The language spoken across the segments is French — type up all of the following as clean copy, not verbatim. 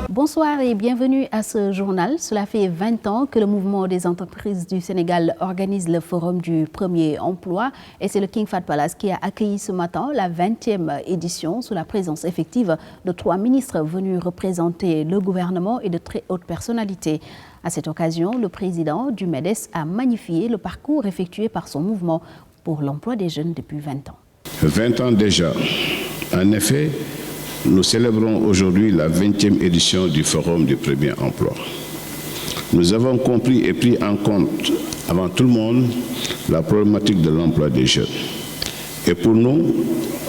Bonsoir et bienvenue à ce journal. Cela fait 20 ans que le mouvement des entreprises du Sénégal organise le forum du premier emploi et c'est le King Fahd Palace qui a accueilli ce matin la 20e édition sous la présence effective de 3 ministres venus représenter le gouvernement et de très hautes personnalités. À cette occasion, le président du MEDES a magnifié le parcours effectué par son mouvement pour l'emploi des jeunes depuis 20 ans. 20 ans déjà. En effet, nous célébrons aujourd'hui la 20e édition du Forum du premier emploi. Nous avons compris et pris en compte, avant tout le monde, la problématique de l'emploi des jeunes. Et pour nous,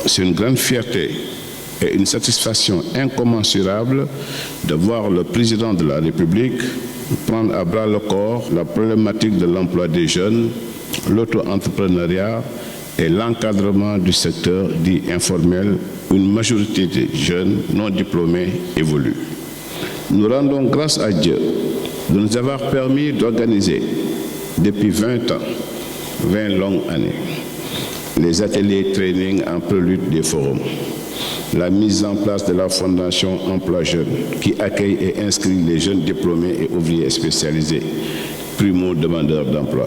c'est une grande fierté et une satisfaction incommensurable de voir le président de la République prendre à bras le corps la problématique de l'emploi des jeunes, l'auto-entrepreneuriat et l'encadrement du secteur dit informel, une majorité de jeunes non diplômés évoluent. Nous rendons grâce à Dieu de nous avoir permis d'organiser depuis 20 ans, 20 longues années, les ateliers training en prélude des forums, la mise en place de la Fondation Emploi Jeunes qui accueille et inscrit les jeunes diplômés et ouvriers spécialisés, primo-demandeurs d'emploi,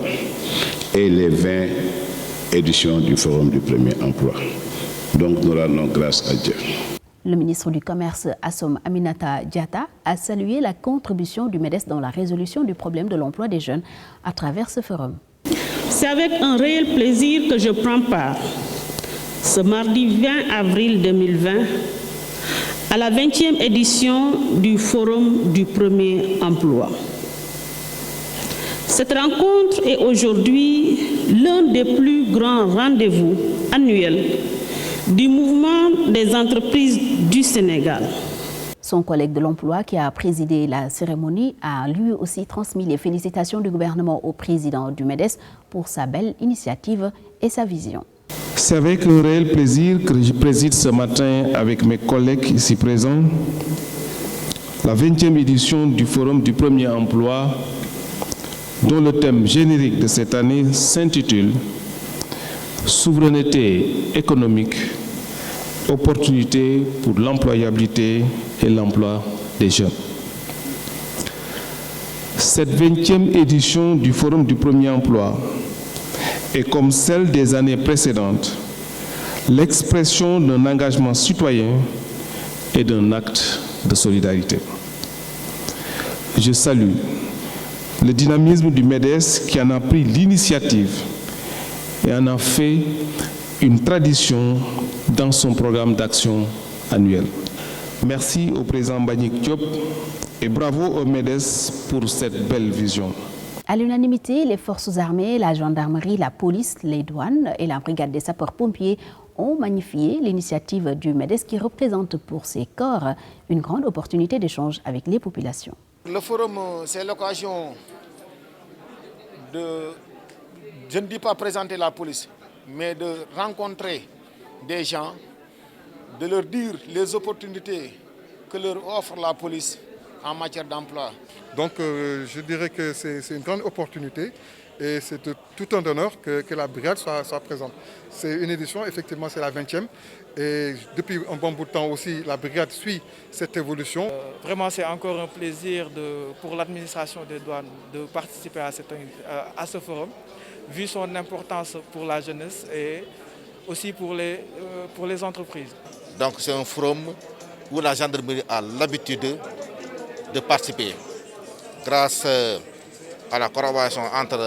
et les 20 édition du Forum du premier emploi. Donc nous rendons grâce à Dieu. Le ministre du Commerce, Assom Aminata Diatta, a salué la contribution du MEDES dans la résolution du problème de l'emploi des jeunes à travers ce forum. C'est avec un réel plaisir que je prends part, ce mardi 20 avril 2020, à la 20e édition du Forum du premier emploi. Cette rencontre est aujourd'hui l'un des plus grands rendez-vous annuels du mouvement des entreprises du Sénégal. Son collègue de l'emploi qui a présidé la cérémonie a lui aussi transmis les félicitations du gouvernement au président du MEDES pour sa belle initiative et sa vision. C'est avec un réel plaisir que je préside ce matin avec mes collègues ici présents la 20e édition du Forum du premier emploi dont le thème générique de cette année s'intitule « Souveraineté économique, opportunités pour l'employabilité et l'emploi des jeunes ». Cette 20e édition du Forum du premier emploi est, comme celle des années précédentes, l'expression d'un engagement citoyen et d'un acte de solidarité. Je salue le dynamisme du MEDES qui en a pris l'initiative et en a fait une tradition dans son programme d'action annuel. Merci au président Mbagnick Diop et bravo au MEDES pour cette belle vision. À l'unanimité, les forces armées, la gendarmerie, la police, les douanes et la brigade des sapeurs-pompiers ont magnifié l'initiative du MEDES qui représente pour ces corps une grande opportunité d'échange avec les populations. Le forum, c'est l'occasion de, je ne dis pas présenter la police, mais de rencontrer des gens, de leur dire les opportunités que leur offre la police en matière d'emploi. Donc je dirais que c'est une grande opportunité et c'est tout un honneur que la brigade soit présente. C'est une édition, effectivement c'est la 20e et depuis un bon bout de temps aussi la brigade suit cette évolution. Vraiment c'est encore un plaisir pour l'administration des douanes de participer à ce forum, vu son importance pour la jeunesse et aussi pour les entreprises. Donc c'est un forum où la gendarmerie a l'habitude de participer. Grâce à la collaboration entre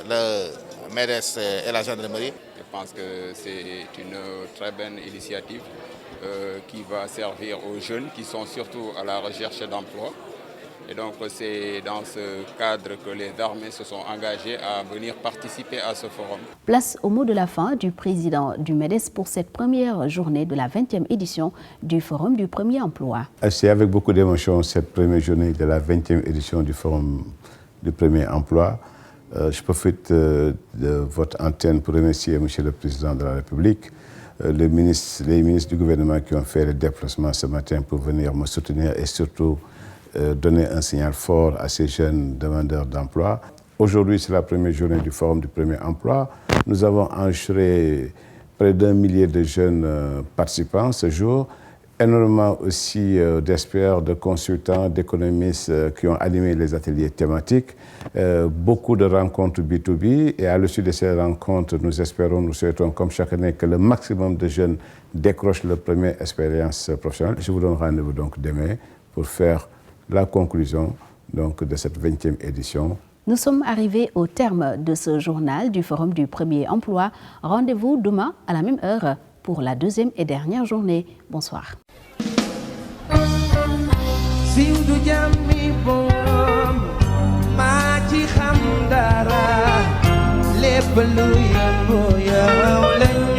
le MEDES et la gendarmerie. Je pense que c'est une très bonne initiative qui va servir aux jeunes qui sont surtout à la recherche d'emploi. Et donc c'est dans ce cadre que les armées se sont engagées à venir participer à ce forum. Place au mot de la fin du président du MEDES pour cette première journée de la 20e édition du Forum du premier emploi. C'est avec beaucoup d'émotion cette première journée de la 20e édition du Forum du premier emploi. Je profite de votre antenne pour remercier M. le Président de la République, les ministres du gouvernement qui ont fait le déplacement ce matin pour venir me soutenir et surtout donner un signal fort à ces jeunes demandeurs d'emploi. Aujourd'hui, c'est la première journée du Forum du Premier Emploi. Nous avons enregistré près d'1 millier de jeunes participants ce jour. Énormément aussi d'experts, de consultants, d'économistes qui ont animé les ateliers thématiques. Beaucoup de rencontres B2B. Et à l'issue de ces rencontres, nous espérons, nous souhaitons, comme chaque année, que le maximum de jeunes décrochent leur première expérience professionnelle. Je vous donne rendez-vous donc demain pour faire la conclusion donc, de cette 20e édition. Nous sommes arrivés au terme de ce journal du Forum du Premier Emploi. Rendez-vous demain à la même heure pour la deuxième et dernière journée. Bonsoir. Lépp lu yëngu yow lañ